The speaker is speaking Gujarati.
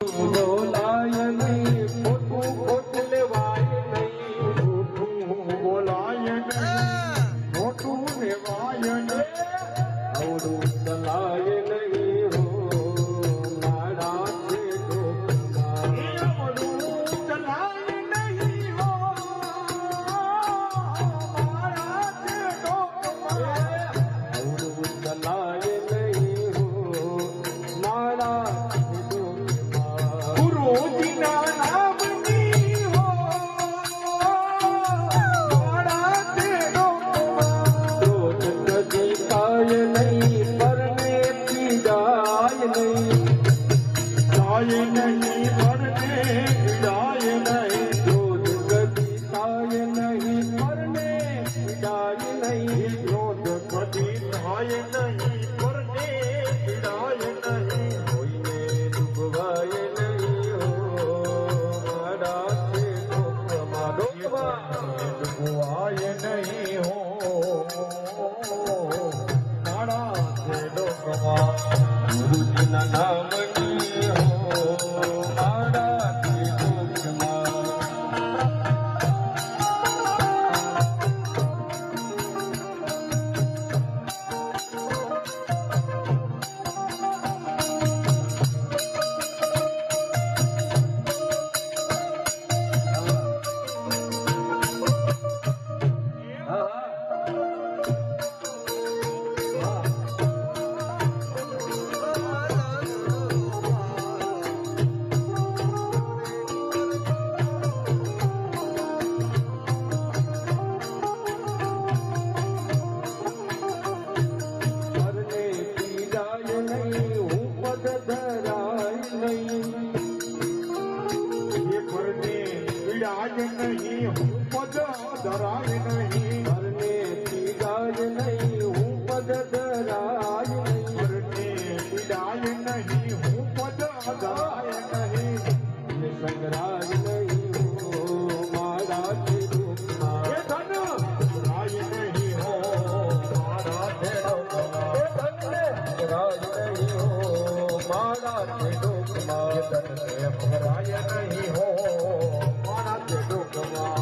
બોલાય નહીં ખોટું ખોટ લેવાય નહીં બોલાય નહીં ખોટું લેવાય નહીં અવળું ચલાય નહીં હો મારા છે ડોકમાં અવળું ચલાય નહીં હો મારા છે ડોકમાં અવળું ચલાય નહીં હો મારા ગુરુજીના નામની હો મારા તે ડોકમાં રોજ કદી કાય નહીં પરને પીડાય નહીં કાય નહીં પરને પીડાય નહીં રોજ કદી કાય નહીં પરને પીડાય નહીં રોજ કદી કાય નહીં પરને પીડાય નહીં કોઈને ડૂબવાય નહીં ડૂબવાય નહીં હો મારા છે ડોકમાં ગુરુજીના નામની હો મારા છે ડોકમાં નહીં હું પદ ધરાય નહીં ઘરને પીડાય નહીં હું પદ ધરાય નહીં ઘરને પીડાય નહીં હું પદ ધરાય નહીં સંગ્રાય નહીં હો મારા છે ડોકમાં ધન ધરાય નહીં હો મારા છે ડોકમાં ધન ધરાય નહીં હો મારા છે ડોકમાં ધન ભરાય નહીં હો Come on.